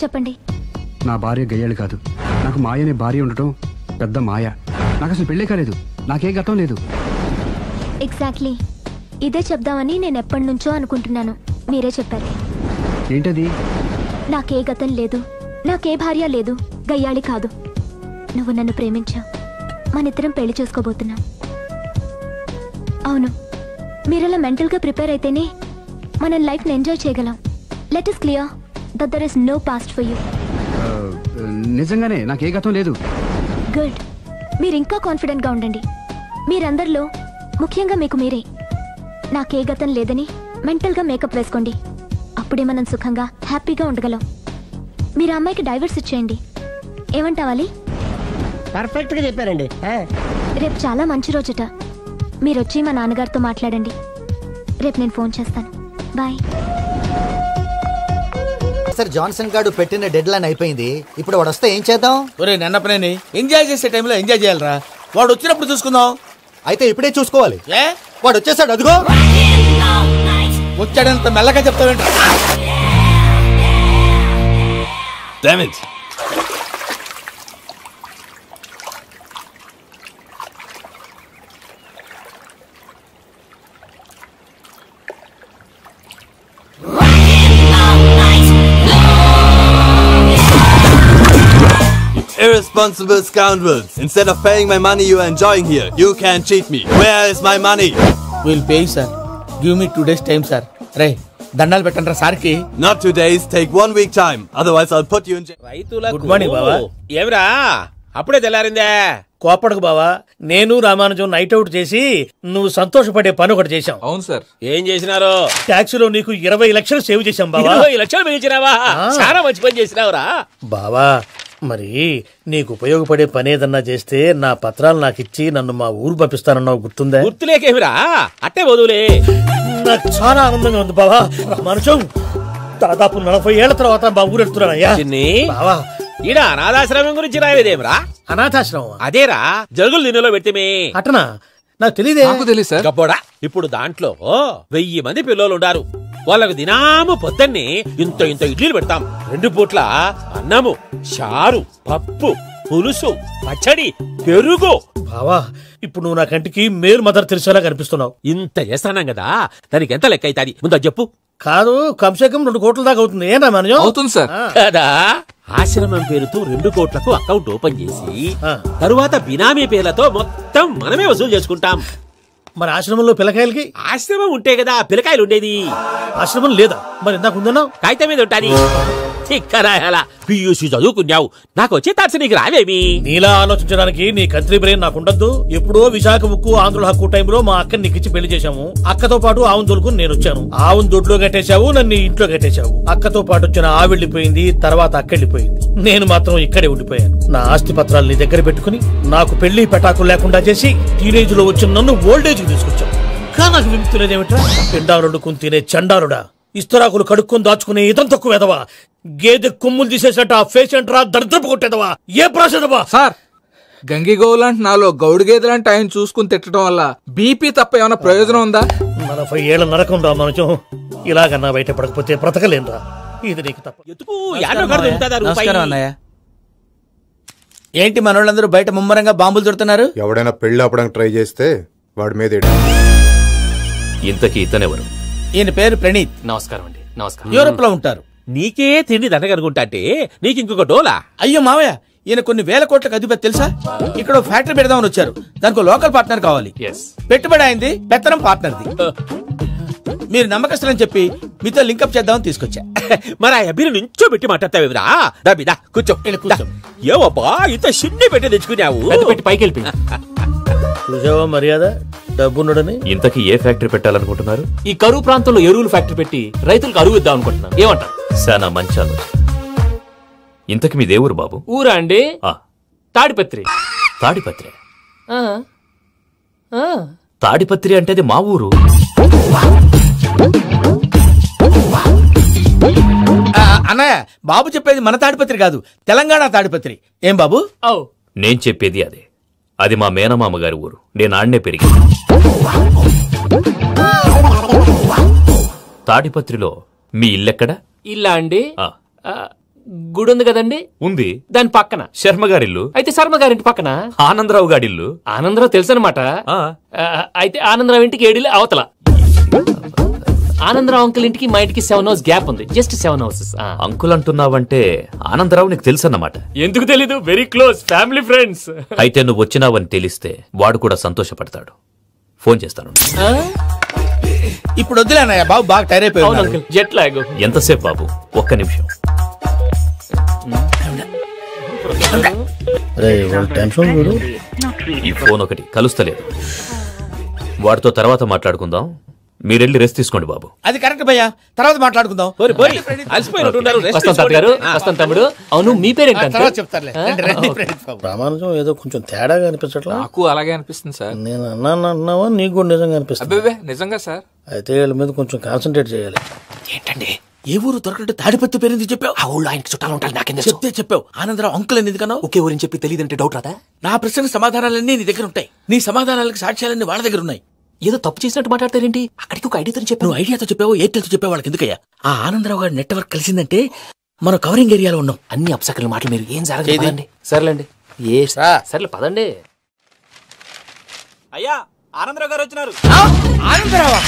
చెప్పండి. నా భార్య గయ్యాలి కాదు. నాకు మాయ అనే భార్య ఉండటం పెద్ద మాయ. నాకు అసలు పెళ్ళే కాలేదు, నాకే గతం లేదు. ఎగ్జాక్ట్లీ ఇదే చెప్దామని నేను ఎప్పటి నుంచో అనుకుంటున్నాను. మీరే చెప్పారు. ఏంటది? నాకే గతం లేదు, నాకే భార్య లేదు, గయ్యాళి కాదు. నువ్వు నన్ను ప్రేమించావు, మనిద్దరం పెళ్లి చేసుకోబోతున్నాం. అవును, మీరలా మెంటల్గా ప్రిపేర్ అయితేనే మనం లైఫ్ని ఎంజాయ్ చేయగలం. Let is clear that there is no past for you. నిజంగానే నాకే గతం లేదు. గుడ్. మీరు ఇంకా కాన్ఫిడెంట్గా ఉండండి. మీరందరిలో ముఖ్యంగా మీకు మీరే. నాకే గతం లేదని మెంటల్గా మేకప్ వేసుకోండి. అప్పుడే మనం సుఖంగా హ్యాపీగా ఉండగలం. మీరు అమ్మాయికి డైవర్స్ ఇచ్చేయండి. ఏమంటావాలి? పర్ఫెక్ట్ గా చెప్పారండి. రేపు చాలా మంచి రోజుట. మీరొచ్చి మా నాన్నగారితో మాట్లాడండి. రేపు నేను ఫోన్ చేస్తాను. బాయ్. సార్ జాన్సన్ గారు పెట్టిన డెడ్ లైన్ అయిపోయింది. ఇప్పుడు వాడు వస్తే ఏం చేద్దాం? ఒరే నన్నపనేని ఎంజాయ్ చేసే టైంలో ఎంజాయ్ చేయాలరా. వాడు వచ్చినప్పుడు చూసుకుందాం. అయితే ఇప్పుడే చూసుకోవాలి. ఏ వాడు వచ్చేసాడు, అదిగో వచ్చాడంత మెల్లగా చెప్తావేంట. Damn it. Irresponsible scoundrels. Instead of paying my money you are enjoying here, you can cheat me. Where is my money? We'll pay, sir. Give me 2 days time, sir. Ray, దండాలు పెట్టండి రా సార్కి. Not 2 days, take 1 week time. Otherwise I'll put you in jail. Good morning బావా. ఏమిరా అప్పుడే తెల్లారిందే? కోపడకు బావా, నేను Ramanujam night out చేసి నువ్వు సంతోషపడే పని ఒకటి చేశాం. అవును సార్. ఏం చేసినారు? ట్యాక్సీలో నీకు 20 లక్షలు సేవ్ చేశాం బావా. 20 లక్షలు మిగిల్చినావా? చాలా మంచి పని చేసినావురా బావా. మరి నీకు ఉపయోగపడే పని ఏదన్నా చేస్తే నా పత్రాలు నాకు ఇచ్చి నన్ను మా ఊరు పంపిస్తానన్నావు, గుర్తుందా? గుర్తులేకేమిరా, అట్టే వదులే. నాకు చాలా ఆనందంగా ఉంది బావా. రామానుజం దాదాపు 40 ఏళ్ల తర్వాత మా ఊరు ఎడుతున్నానయ్యా. బావా, ఈడ అనాథాశ్రమం గురించి రాయలేదేమిరా? అనాథాశ్రమం అదేరా, జరుగులు దీనిలో పెట్టిమే. అటనా? నాకు తెలియదే. నాకు తెలియదు సార్. గబ్బోడా, ఇప్పుడు దాంట్లో 1000 మంది పిల్లలు ఉండారు. వాళ్ళకు దినాము పొద్దున్నే ఇంత ఇంత ఇడ్లీలు పెడతాం. 2 పూట్ల అన్నము, చారు, పప్పు, పులుసు, పచ్చడి, పెరుగు. బావా, ఇప్పుడు నువ్వు నా కంటికి మేలు మదర్ తెలిసేలా కనిపిస్తున్నావు. ఇంత చేస్తానం కదా, దానికి ఎంత లెక్క అవుతుంది ముందు చెప్పు. కాదు, కంసేకం 2 కోట్ల దాకా అవుతుంది. ఏం రామానుజం? అవుతుంది సార్. కదా, ఆశ్రమం పేరుతో 2 కోట్లకు అకౌంట్ ఓపెన్ చేసి తరువాత బినామీ పేర్లతో మొత్తం మనమే వసూలు చేసుకుంటాం. మరి ఆశ్రమంలో పిల్లకాయలకి? ఆశ్రమం ఉంటే కదా పిల్లకాయలు ఉండేది. ఆశ్రమం లేదా? మరి ఇందాక ఉందన్నావు. కాగితం మీద ఉంటాది. చిక్కరాయాలా పియూసీ చదువుకున్నావు, నాకు వచ్చే తాట్స్ నీకు రావేమి? నీలా ఆలోచించడానికి నీ కంట్రీ బ్రెయిన్ నాకు ఉండద్దు. ఎప్పుడో విశాఖ ఉక్కు ఆంధ్రుల హక్కు టైంలో మా అక్కని నీకిచ్చి పెళ్లి చేశాము. అక్కతో పాటు ఆవును దొడుకుని నేను వచ్చాను. ఆవును దొడ్లో కట్టేశావు, నన్ను ఇంట్లో కట్టేశావు. అక్కతో పాటు వచ్చిన ఆవిళ్ళిపోయింది, తర్వాత అక్కెళ్ళిపోయింది. నేను మాత్రం ఇక్కడే ఉండిపోయాను. నా ఆస్తి పత్రాలు నీ దగ్గర పెట్టుకుని నాకు పెళ్లి పెటాకులు లేకుండా చేసి టీనేజ్ లో వచ్చిన నన్ను ఓల్డేజ్ కి తీసుకొచ్చావు. కానీ నాకు విముక్తి లేదేమిట్రా? పిండారుడుకుని తినే చండారుడా, ఇస్తరాకులు కడుక్కొని దాచుకునే ఇతం తక్కువ ఎదవా, గేదె కొమ్ములు తీసేసట ఆ పేషెంట్ రా దరిద్రపు కొట్టేదవా, ఏ ప్రాసెదవా? సార్, గంగిగోవులాంటి నాలో గౌడు గేదెలాంటి ఆయన చూసుకుని తిట్టడం వల్ల బీపీ తప్ప ఏమైనా ప్రయోజనం ఉందా? 40 ఏళ్ల నరకం రా మనచం. ఇలాగన్నా బయట పడకపోతే బ్రతకలేనురా. ఇది నీకు తప్ప. నమస్కారం అన్నయ్య. ఏంటి మనోళ్ళందరూ బయట ముమ్మరంగా బాంబులు దొరుకుతున్నారు? ఎవడైనా పెళ్లి ఆపడానికి ట్రై చేస్తే వాడి మీద ఇంతకీ ఇతనెవరు? ఈయన పేరు ప్రణీత్. నమస్కారం అండి. నమస్కారం. యూరోప్ లో ఉంటారు. నీకే తిండి దండగనుకుంటా అంటే నీకు ఇంకొక డోలా? అయ్యో మావయ్య, ఈయన కొన్ని వేల కోట్లకు అధిపతి తెలుసా? ఇక్కడ ఫ్యాక్టరీ పెడదామని వచ్చారు. దానికి లోకల్ పార్ట్నర్ కావాలి. పెట్టుబడి అయింది, పెత్తనం పార్ట్నర్ది. మీరు నమ్మకస్తులని చెప్పి మీతో లింకప్ చేద్దామని తీసుకొచ్చా. మరి ఆ అబ్బిని నుంచో పెట్టి మాట్లాడతావేమిరా? దాబిదా కూర్చో. ఏవబ్బా ఇంత సిన్ని పెట్టి తెచ్చుకున్నావు? పెట్టి పైకి వెళ్ళి చూసావా మర్యాద, డబ్బున్నడని. ఇంతకీ ఏ ఫ్యాక్టరీ పెట్టాలనుకుంటున్నారు? ఈ కరువు ప్రాంతంలో ఎరువులు ఫ్యాక్టరీ పెట్టి రైతులకు అరువు ఇద్దాం అనుకుంటున్నాను. ఏమంటారు? శానా మంచి ఆలోచన. ఇంతకి మీ దేవురు బాబు? ఊరా అండి? తాడిపత్రి. తాడిపత్రి? తాడిపత్రి అంటే అది మా ఊరు. అన్నయ్య, బాబు చెప్పేది మన తాడిపత్రి కాదు, తెలంగాణ తాడిపత్రి. ఏం బాబు? నేను చెప్పేది అదే. అది మా మేనమామ గారి ఊరు. నేను ఆడనే పెరిగి. తాడిపత్రిలో మీ ఇల్లెక్కడ? ఇల్లా అండి? గుడి ఉంది కదండి? ఉంది. దాని పక్కన శర్మ గారిల్లు. అయితే శర్మ గారింటి పక్కన ఆనందరావు గారిల్లు. ఆనందరావు తెలుసు అనమాట. అయితే ఆనందరావు ఇంటికి 7 ఇల్లు అవతల. ఆనందరావు అంకుల్ ఇంటికి మా ఇంటికి 7 హౌస్ గ్యాప్ ఉంది. Just 7 houses. అంకుల్ అంటున్నావంటే ఆనందరావు నీకు తెలుసన్నమాట. ఎందుకు తెలీదు? Very close family friends. అయితే నువ్వు వచ్చినావని తెలిస్తే వాడు కూడా సంతోషపడతాడు. ఫోన్ చేస్తాను. ఇప్పుడు వద్దులే అన్నయ్య, బాబు బాగా టైర్ అయిపోయాడు. Jet lag. ఎంతసేపు బాబు? ఒక్క నిమిషం. ఈ ఫోన్ ఒకటి కలుస్తలేదు. వాడితో తర్వాత మాట్లాడుకుందాం. మీరెళ్ళి రెస్ట్ తీసుకోండి బాబు. అది కరెక్ట్ భయ్యా, తర్వాత మాట్లాడుకుందాం. అవును మీ పేరేంటి? తర్వాత చెప్తారులే. రామానుజం ఏదో కొంచెం తేడాగా అనిపించట్లా? నాకు అలాగే అనిపిస్తుంది సార్. నేను అన్నావా నీకు కూడా నిజంగా అనిపిస్తుంది? నిజంగా సార్. అయితే వీళ్ళ మీద కొంచెం కాన్సన్ట్రేట్ చేయాలి. ఏంటండి ఏ ఊరు దొరకట్టు తాడిపత్రి పేరు ఎందుకు చెప్పావు? ఆ ఊళ్ళో ఆయనకి చుట్టాలు ఉంటారు, నాకేం చెప్తే చెప్పావు. ఆనందరావు అంకుల్ అని ఎందుకన్నావు? ఒకే ఊరిని చెప్పి తెలియదంటే డౌట్ రాదా? నా ప్రశ్నకు సమాధానాలన్నీ నీ దగ్గర ఉంటాయి, నీ సమాధానాలకు సాక్ష్యాలన్నీ వాళ్ళ దగ్గర ఉన్నాయి. ఏదో తప్పు చేసినట్టు మాట్లాడతారేంటి? అక్కడికి ఒక ఐడియాతో చెప్పి. నువ్వు ఐడియాతో చెప్పావు, ఎయిర్టెల్తో చెప్పావు, వాళ్ళకి ఎందుకయ్యా? ఆ ఆనందరావు గారి నెట్వర్క్ కలిసిందంటే మనం కవరింగ్ ఏరియాలో ఉన్నాం. అన్ని అప్సకల మాటలు మీరు ఏం జరగదండి. సర్లేండి, ఏ సర్లే పదండి. అయ్యా ఆనందరావు గారు వచ్చినారు. ఆనందరావా?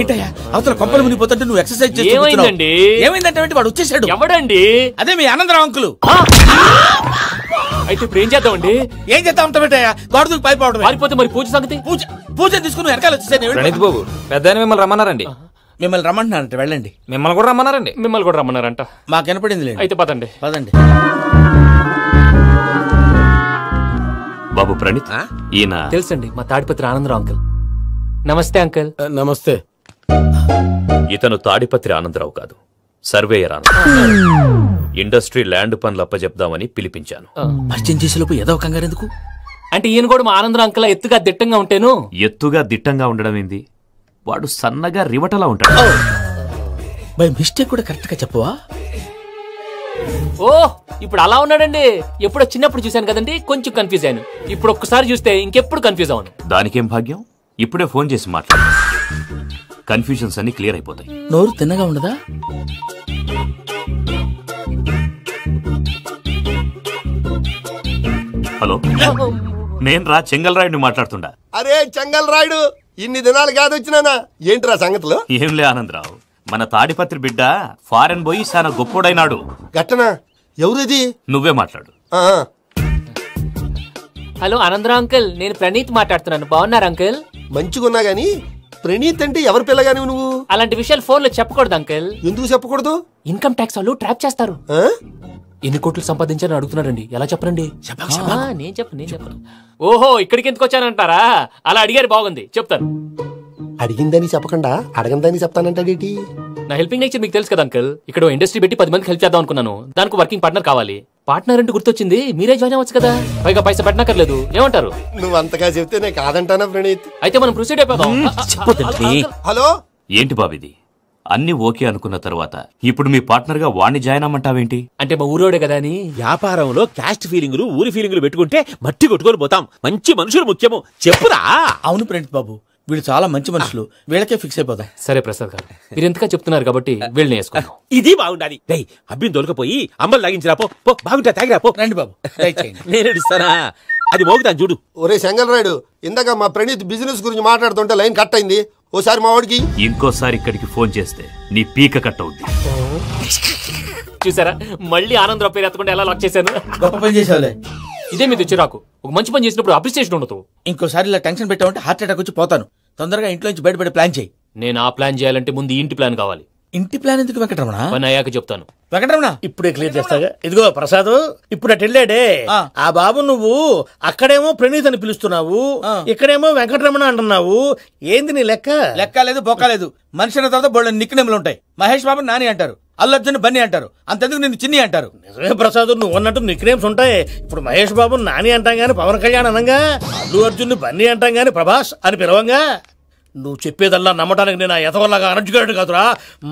ఏంటయ్యా అవతల కొంపలు మునిగిపోతుంటే నువ్వు ఎక్సర్సైజ్ చేస్తున్నావు? ఏమైందంటే వాడు వచ్చేసాడు. ఎవడండి? అదే మీ ఆనందరావు అంకులు. అయితే ఇప్పుడు ఏం చేద్దామండి? ఏం చేద్దాం అంటావేటయ్యా? గోడకు పైపోవడం. పారిపోతే మరి పూజ సంగతి? పూజ తీసుకుని వెనకాల వచ్చేసాను. ప్రణీత్ బాబు పెద్ద మిమ్మల్ని రమ్మన్నారండి. మిమ్మల్ని రమ్మంటున్నారంట, వెళ్ళండి. మిమ్మల్ని కూడా రమ్మన్నారండి. మిమ్మల్ని కూడా రమ్మన్నారంట. మాకు వినపడింది. అయితే పదండి. పదండి. బాబు ప్రణీత్, ఈయన తెలుసండి, మా తాడిపత్రి ఆనందరావు అంకుల్. నమస్తే అంకుల్. నమస్తే. ఇతను తాడిపత్రి ఆనందరావు కాదు, సర్వేయర్ ఆనందరావు. ఇండస్ట్రీ ల్యాండ్ పనులు అప్పచెప్దామని పిలిపించాను. పరిచయం చేసేలోపు ఏదో కంగారు ఎందుకు? అంటే ఈయన కూడా మా ఆనందరావు అంకుల్ ఎత్తుగా దిట్టంగా ఉంటాను. ఎత్తుగా దిట్టంగా ఉండడం ఏంది? వాడు సన్నగా రివటలా ఉంటాడు. బై మిస్టేక్ కూడా కరెక్ట్ గా చెప్పవా? ఓ ఇప్పుడు అలా ఉన్నాడండి. ఎప్పుడో చిన్నప్పుడు చూశాను కదండి, కొంచెం కన్ఫ్యూజ్ అయ్యాను. ఇప్పుడు ఒక్కసారి చూస్తే ఇంకెప్పుడు కన్ఫ్యూజ్ అవ్వను. దానికేం భాగ్యం, ఇప్పుడే ఫోన్ చేసి మాట్లాడు. కన్ఫ్యూజన్స్ అన్ని క్లియర్ అయిపోతాయి. నోరు తిన్నగా ఉండదా? హలో, నేను రా చెంగల్ రాయుడిని మాట్లాడుతుండా. అరే చెంగల్ రాయుడు, ఇన్ని దినాలు కాదు వచ్చినానా? ఏంట్రా సంగతులు? ఏంలే ఆనందరావు, మన తాడిపత్రి బిడ్డ ఫారెన్ పోయి చాలా గొప్పోడైనాడు. గట్టనా? ఎవరిది? నువ్వే మాట్లాడు. హలో ఆనందరావు అంకుల్, నేను ప్రణీత్ మాట్లాడుతున్నాను. బాగున్నారు అంకుల్? మంచిగున్నా గాని ప్రణీత్ అంటే ఎవరి పిల్లగాని నువ్వు? అలాంటి విషయాలు ఫోన్ లో చెప్పకూడదు అంకుల్. ఎందుకు చెప్పకూడదు? ఇన్కమ్ ట్యాక్స్ వాళ్ళు ట్రాప్ చేస్తారు. ఎన్ని కోట్లు సంపాదించారని అడుగుతున్నారండి, ఎలా చెప్పరండి? నేను చెప్పను. ఓహో ఇక్కడికి ఎందుకు వచ్చానంటారా? అలా అడిగారు, బాగుంది, చెప్తాను. అడిగిందని చెప్పకుండా అడగందని చెప్తానంటాడేటి? నా హెల్పింగ్ నేచర్ మీకు తెలుసు కదా అంకుల్. ఇక్కడ ఇండస్ట్రీ పెట్టి 10 మందికి హెల్ప్ చేద్దాం అనుకున్నాను. దానికి వర్కింగ్ పార్ట్నర్ కావాలి. పార్ట్నర్ అంటే గుర్తొచ్చింది, మీరే జాయిన్ అవ్వచ్చు కదా. పైగా పైసా పెట్టనక్కర్లేదు. ఏమంటారు? నువ్వు అంతగా చెప్తేనే కాదంటానా ప్రణీత్? అయితే మనం ప్రొసీడ్ అయిపోదాం. హలో, ఏంటి బాబిది? అన్ని ఓకే అనుకున్న తర్వాత ఇప్పుడు మీ పార్ట్నర్ గా వాణ్ణి జాయిన్ అమ్మంటావేంటి? అంటే మా ఊరోడే కదా అని. వ్యాపారంలో క్యాస్ట్ ఫీలింగులు, ఊరి ఫీలింగులు పెట్టుకుంటే మట్టి కొట్టుకొని పోతాం. మంచి మనుషులు ముఖ్యము, చెప్పురా. అవును ప్రణీత్ బాబు, వీళ్ళు చాలా మంచి మనుషులు, వీళ్ళకే ఫిక్స్ అయిపోదాం. సరే ప్రసాద్ గారు, మీరు ఎంతగా చెప్తున్నారు కాబట్టి వీళ్ళని వేసుకున్నాం. ఇది బాగుండాలి. అబ్బిని దొలకపోయి అమ్మలు లాగించిరా పో. బాగుంటా తాగిరా పో. రండి బాబు, నేను ఇస్తానా? అది మోగుతాను చూడు. ఒరే చెంగల్ రాయుడు, ఇందాక మా ప్రణీత్ బిజినెస్ గురించి మాట్లాడుతుంటే లైన్ కట్ అయింది. ఓసారి మా వాడికి ఇంకోసారి ఇక్కడికి ఫోన్ చేస్తే నీ పీక కట్ అవుద్ది. చూసారా, మళ్ళీ ఆనందరావు పేరు ఎత్తకుండా ఎలా లాక్ చేశాను. గొప్ప పని చేసావులే. ఇదే మీద చిరాకు. ఒక మంచి పని చేసినప్పుడు అప్రిసియేషన్ ఉండదు. ఇంకోసారి ఇలా టెన్షన్ పెట్టామంటే హార్ట్ అటాక్ వచ్చి పోతాను. తొందరగా ఇంట్లో నుంచి బయటపడే ప్లాన్ చేయి. నేను ఆ ప్లాన్ చేయాలంటే ముందు ఇంటి ప్లాన్ కావాలి. ఇంటి ప్లాన్ ఎందుకు వెంకటరమణ? పని అయ్యాక చెప్తాను. వెంకటరమణ ఇప్పుడే క్లియర్ చేస్తాగా. ఇదిగో ప్రసాద్, ఇప్పుడు అటు వెళ్ళాడే ఆ బాబు, నువ్వు అక్కడేమో ప్రణీత్ అని పిలుస్తున్నావు, ఇక్కడేమో వెంకటరమణ అంటున్నావు. ఏంది నీ లెక్క? లెక్క లేదు, బొక్క లేదు. మనిషి అన్న తర్వాత బోళ్ళ నిక్నెములు ఉంటాయి. మహేష్ బాబు నాని అంటారు, అల్లు అర్జున్ బన్నీ అంటారు, అంతెందుకు నిన్ను చిన్ని అంటారు. నిజమే ప్రసాద్, నువ్వు అన్నట్టు నిక్నేమ్స్ ఉంటాయి. ఇప్పుడు మహేష్ బాబు నాని అంటాం గాని పవన్ కళ్యాణ్ అనంగా, అల్లు అర్జున్ బన్నీ అంటాం గాని ప్రభాస్ అని పిలవంగా. నువ్వు చెప్పేదల్లా నమ్మటానికి నేను ఎతవల్లాగా అనర్జుగాడు కాదురా.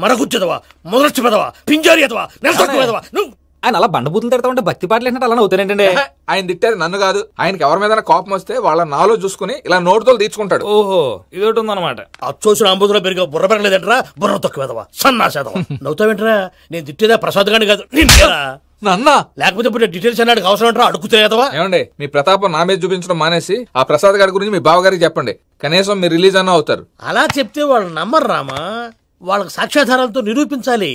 మరగుచ్చదవా, మొదలచ్చి పెదవా, పింజారి ఎదవా, నెలసక్కువదవా. నువ్వు ఆయన అలా బండబూతులు తిడతా ఉంటే భక్తి పాటలు ఏంటంటే అలా అవుతానంటే. ఆయన తిట్టేది నన్ను కాదు, ఆయనకి ఎవరి మీద కోపం వస్తే వాళ్ళ నాలో చూసుకుని ఇలా నోటుతో తీర్చుకుంటాడు. ఓహో ఇదొకటి ఉందన్నమాట. అచ్చోసిన అంబుధులో పెరిగా బుర్ర పెరగలేదంటరా, బుర్ర తక్కువేదవా, సన్నాసేదవా. నవ్వుతావేంట్రా? నేను తిట్టేదా ప్రసాద్ గాని కాదు, నన్నా. లేకపోతే ఇప్పుడు డీటెయిల్స్ అన్నాడు అవసరం అంటారా? అడుగుతాయేదవా? ఏమండి, మీ ప్రతాపం నా మీద చూపించడం మానేసి ఆ ప్రసాద్ గారి గురించి మీ బావగారికి చెప్పండి. కనీసం మీరు రిలీజ్ అన్న అవుతారు. అలా చెప్తే వాళ్ళు నమ్మరు రామా. వాళ్ళకి సాక్ష్యాధారాలతో నిరూపించాలి.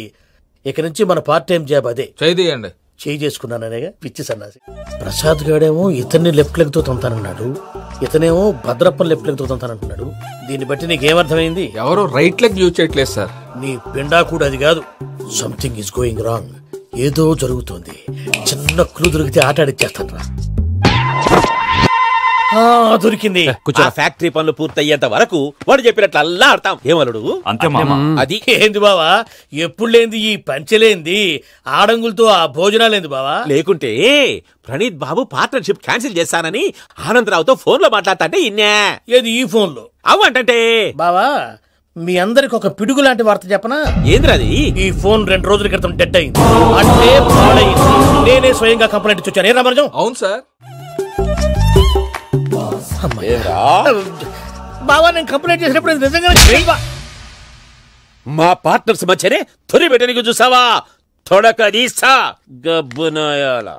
ఇక నుంచి మన పార్ట్ టైం జాబ్ అదే. చేయండి. చేయి చేసుకున్నాననేగా పిచ్చి సన్నాసి. ప్రసాద్ గాడేమో ఇతన్ని లెఫ్ట్ లెగ్ తో తంతానన్నాడు, ఇతనేమో భద్రప్పని లెఫ్ట్ లెగ్ తో తంతానంటున్నాడు. దీన్ని బట్టి నీకేమర్థమైంది? ఎవరు రైట్ లెగ్ యూజ్ చేయట్లేదు సార్. నీ పిండా కూడా అది కాదు. Something is going wrong. ఏదో జరుగుతోంది. చిన్న క్లూ దొరికితే ఆట ఆడిచ్చేస్తాను రా. దొరికింది. ఆ ఫ్యాక్టరీ పనులు పూర్తయ్యేంత వరకు వాడు చెప్పినట్లు అల్లా ఆడతాం. ఏమలుడు అంతే మామ. అది ఏంది బావా, ఎప్పుడు లేంది ఈ పంచలేంది, ఆడంగులతో ఆ భోజనాలేంది బావా? లేకుంటే ప్రణీత్ బాబు పార్ట్నర్షిప్ క్యాన్సిల్ చేస్తానని ఆనందరావుతో ఫోన్ లో మాట్లాడతాంటే ఇన్నే. ఏది ఈ ఫోన్ లో? అవ్వంటే బావా, మీ అందరికి ఒక పిడుగు లాంటి వార్త చెప్పనా? ఏంద్రది? ఈ ఫోన్ 2 రోజుల క్రితం డెడ్ అయింది, అంటే పాడైంది. నేనే స్వయంగా కంప్లైంట్ ఇచ్చాను. ఏ రామరాజం? అవును సార్. బావా, నేను కంప్లైంట్ చేసినప్పుడు ఇది నిజంగా మా పార్ట్నర్స్ మధ్యనే తొలి పెట్టడానికి చూసావా? తొడక నీసా గబ్బునాయాల.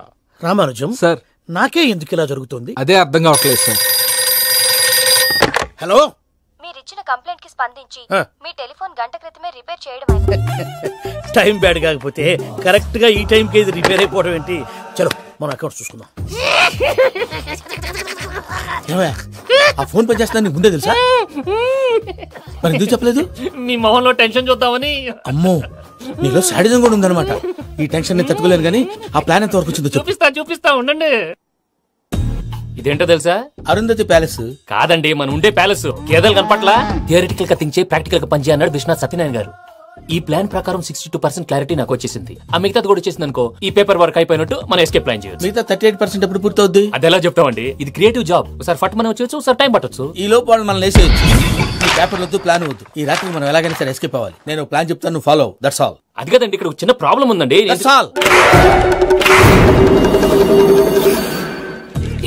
రామానుజం సార్, నాకే ఎందుకు ఇలా జరుగుతుంది? అదే అర్థం కావట్లేదు సార్. హలో, మీరిచ్చిన కంప్లైంట్ కి స్పందించి మీ టెలిఫోన్ గంట క్రితమే రిపేర్ చేయడం టైం బ్యాడ్ కాకపోతే కరెక్ట్ గా ఈ టైం కి ఇది రిపేర్ అయిపోవడం ఏంటి? చలో మన అకౌంట్ చూసుకుందాం. ఆ ఫోన్ పని చేస్తా నీకు ముందే తెలుసా? మరి ఎందుకు చెప్పలేదు? మీ మొహంలో టెన్షన్ చూద్దామని. అమ్మో, నీలో సాడిజం కూడా ఉందన్నమాట. ఈ టెన్షన్ నేను తట్టుకోలేను కానీ ఆ ప్లాన్ ఎంత వరకు వచ్చిందో చూపిస్తా ఉండండి. ఇదేంటో తెలుసా? అరుంధతి ప్యాలెస్ కాదండి, మన ఉండే ప్యాలెస్. గేదెలు కనపట్లా? థియరిటికల్ గా థింక్ చేయి, ప్రాక్టికల్ గా పనిచేయ అన్నాడు విశ్వనాథ్ సత్యనారాయణ గారు. ఈ ప్లాన్ ప్రకారం 62% క్లారిటీ నాకు వచ్చేసింది. ఆ మిగతాది కూడా వచ్చేసింది అనుకో, ఈ పేపర్ వర్క్ అయిపోయినట్టు మనం ఎస్కేప్ ప్లాన్ చేయొచ్చు. మిగతా 38% ఎప్పుడు పూర్తవుద్ది? అది ఎలా చెప్తామండి? ఇది క్రియేటివ్ జాబ్. ఒకసారి ఫట్ మనం వచ్చేయచ్చు, ఒకసారి టైం పట్టొచ్చు. ఈ లోపు వాళ్ళు మనం లేసేయచ్చు. ఈ పేపర్ వద్దు, ప్లాన్ వద్దు. ఈ రాత్రికి మనం ఎలాగైనా సరే ఎస్కేప్ అవ్వాలి. నేను ప్లాన్ చెప్తాను, నువ్వు ఫాలో. That's all. అది కదండి, ఇక్కడ చిన్న ప్రాబ్లం ఉందండి. That's all.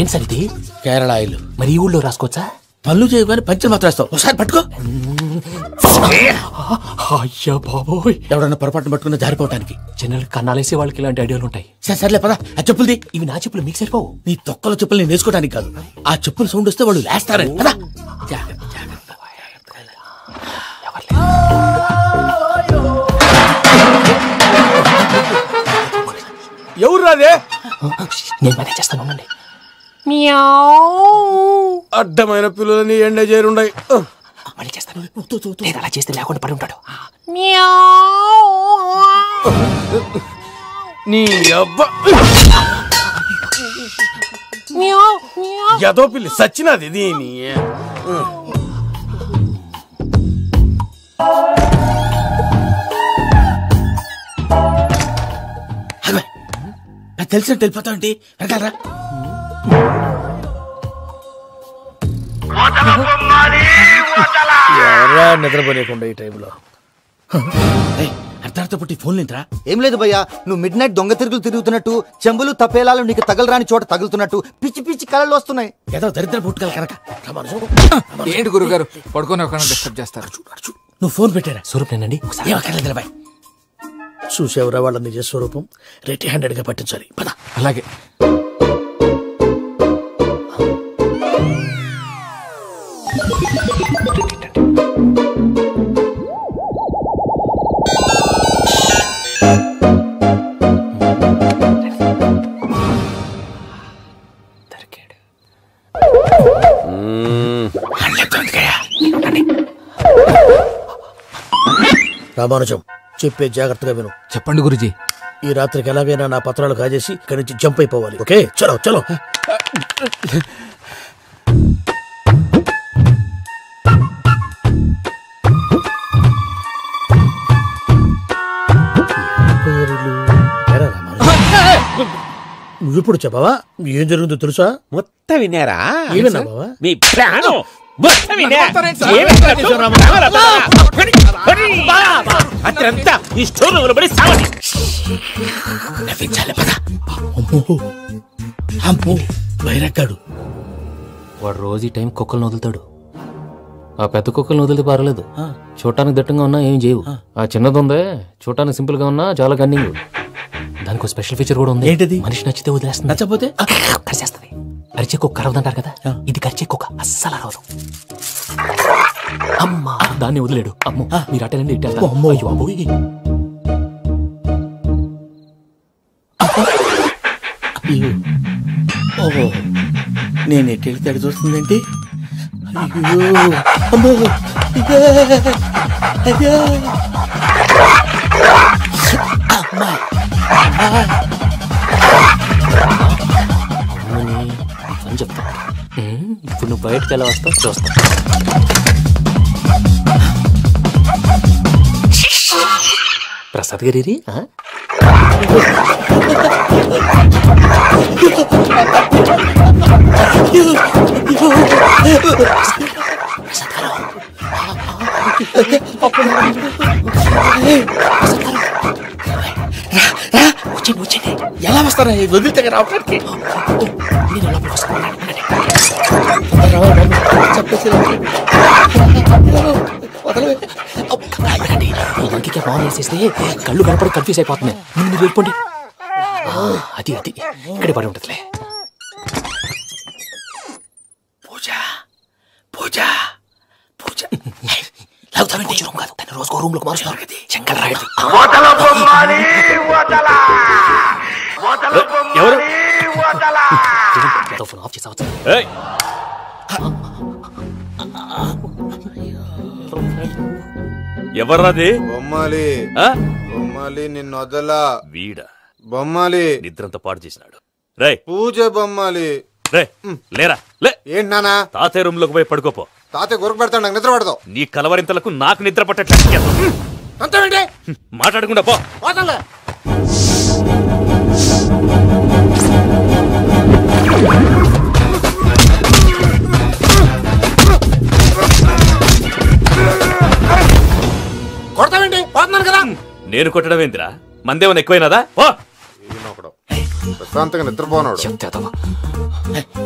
ఏం సార్ ఇది? కేరళ ఆయిల్. మరి ఈ ఊళ్ళో రాసుకోవచ్చా? పనులు చేయగానే పంచర్ మాత్రం వేస్తావు. ఒకసారి పట్టుకో. అయ్యా బాబోయ్, ఎవడన్నా పొరపాటున పట్టుకున్న జారిపోవటానికి. జనరల్ కన్నాలేసే వాళ్ళకి ఇలాంటి ఐడియాలు ఉంటాయి. సర్లే పదా, ఆ చెప్పులది. ఇవి నా చెప్పులు, మీకు సరిపోవు. నీ తొక్కల చెప్పులు నేను వేసుకోవడానికి కాదు, ఆ చెప్పులు సౌండ్ వస్తే వాళ్ళు లేస్తారని. పదా. ఎవరు రాదే? నేను మేనేజ్ చేస్తాను, ఉండండి. అడ్డమైన పిల్లలని ఎండ చేరుండయి. మళ్ళీ చేస్తాను. నేను అలా చేస్తే లేకుండా పడి ఉంటాడు. నీ అబ్బా ఎదో పిల్లి సచ్చినది దీని. తెలిసినట్టు వెళ్ళిపోతావంటి వెనకాలరా. ఎవరా నిద్రపోలేకుండా ఈ టైంలో? అర్ధార్థ పుట్టి ఫోన్ లేంట్రా? ఏం లేదు భయ్యా, నువ్వు మిడ్ నైట్ దొంగ తిరుగులు తిరుగుతున్నట్టు, చెంబులు తప్పేలాలు నీకు తగలరాని చోట తగులుతున్నట్టు పిచ్చి పిచ్చి కళలు వస్తున్నాయి. ఏదో దరిద్ర పుట్టుకల కనుక. ఏంటి గురుగారు పడుకొని ఒక డిస్టర్బ్ చేస్తారు? నువ్వు ఫోన్ పెట్టారా? స్వరూప్ నేనండి. చూసేవరా వాళ్ళ నిజ స్వరూపం? రెట్టి హ్యాండెడ్ గా పట్టించాలి. పద. అలాగే. రామానుజం, చెప్పే జాగ్రత్తగా విను. చెప్పండి గురుజీ. ఈ రాత్రికి ఎలాగైనా నా పత్రాలు కాజేసి ఇక్కడి నుంచి జంప్ అయిపోవాలి. ఓకే, చలో చలో. నువ్విప్పుడు చెప్పవా ఏం జరుగుతుందో తెలుసా? మొత్తం విన్నారా? ఏమన్నా బావా? మీ ప్రాణం అత్రంతా ఈ స్టోర్ రూమ్ లో పడి సావండి. నవ్వించాలి. పద. అమ్మో వైరక్కాడు. వాడు రోజు ఈ టైం కుక్కలను వదులుతాడు. ఆ పెద్ద కుక్కలను వదిలితే పర్లేదు, చూడటానికి దట్టంగా ఉన్నా ఏం చేయవు. ఆ చిన్నది ఉందే, చూడటానికి సింపుల్ గా ఉన్నా చాలా గన్నింగ్. దానికి స్పెషల్ ఫీచర్ కూడా ఉంది. ఏంటిది? మనిషి నచ్చితే వదిలేస్తుంది, నచ్చపోతే కరిచేస్తుంది. అరిచే కుక్క అరవదంటారు కదా, ఇది కరిచే కుక్క అస్సలు అరవదు. అమ్మా, దాన్ని వదిలేడు. అమ్మో, మీరు అటెండి ఇట్టే. ఓహో, నేను ఎట్టెళ్తే అడి చూస్తుందేంటి? చెప్తా. ఇప్పుడు నువ్వు బయటకు ఎలా వస్తావు చూస్తా. ప్రసాద్ గారి వచ్చండి. ఎలా వస్తారా వదిలితే రావడానికి? మంకి బాగా వేసేస్తే కళ్ళు కనపడి కన్ఫ్యూజ్ అయిపోతున్నాయి. మీరు వెళ్ళిపోండి. అది అది ఇక్కడే పడి ఉంటుందిలే. పూజ పూజ పూజ రూమ్ కాదు, తను రోజుకో రూమ్ లోకి మారుస్తున్నారు కదా. శంకర్ రాయుడు ఎవరు ఫోన్ ఆఫ్ చేసావచ్చు. ఎవర్రాది? బొమ్మాలి బొమ్మాలి నిన్ను వదలా. వీడా బొమ్మాలి నిద్రంతా పాడు చేసినాడు. రే పూజ బొమ్మాలి. రే లేరా లే. ఏంటి నానా? తాతయ్య రూమ్ లోకి పోయి పడుకోపో. తాతయ్య గురకు పెడతాడు, నాకు నిద్ర పడతావు. నీ కలవరింతలకు నాకు నిద్ర పట్టట్లేదు. మాట్లాడకుండా పో. కొడతావేంటి? పోతున్నాను కదా. నేను కొట్టడం ఏందిరా? మందేమన్నా ఎక్కువైనదా? ప్రశాంతంగా నిద్రపోనాడు.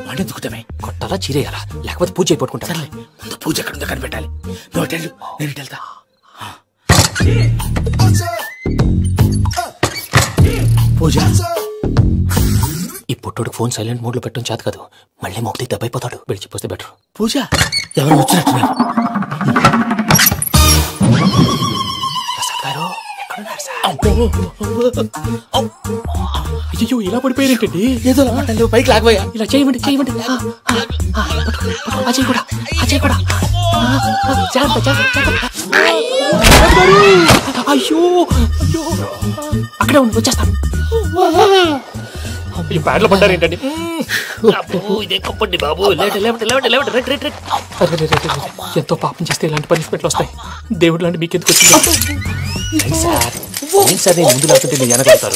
వండెత్తుకుంటామే. కొట్టాలా చీరేయాలా లేకపోతే పూజ అయిపోట్టుకుంటా. సర్లే ముందు పూజ ఎక్కడ ఉందో కనిపెట్టాలి. నువ్వు వెళ్ళు, నేను ఇటు వెళ్తా. పూజ ఈ పుట్టోడు ఫోన్ సైలెంట్ మోడ్ లో పెట్టడం చేత కాదు. మళ్ళీ మొక్కి దెబ్బైపోతాడు. వెళ్ళి చెప్పొస్తే బెటర్. పూజ ఎవరు వచ్చినట్టున్నారు? ప్రసాద్ గారు ఎక్కడున్నారు సార్? అయ్యో ఇలా పడిపోయారేంటండి? ఏదో పైకి లాగబోయా. ఇలా చేయమండి చేయమండి. అజయ్ కూడా అజయ్ కూడా అయ్యో అయ్యో అక్కడే ఉండి వచ్చేస్తాను. ఈ ప్యాడ్లో పడ్డారు ఏంటండి? ఇదే కప్పండి బాబు. ఎంతో పాపం చేస్తే ఇలాంటి పనిష్మెంట్లు వస్తాయి. దేవుడు లాంటి మీకు ఎందుకు వచ్చింది సార్? ముందు లేకుంటే మీరు వెనకాడతారు.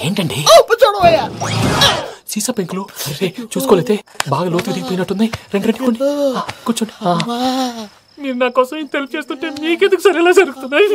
ఏంటండి సీసా పెంకులు చూసుకోలేతే బాగా లోతు దిగిపోయినట్టున్నాయి. రెండు కూర్చోండి. మీరు నా కోసం ఇంత హెల్ప్ చేస్తుంటే మీకెందుకు సరే ఎలా జరుగుతున్నాయి?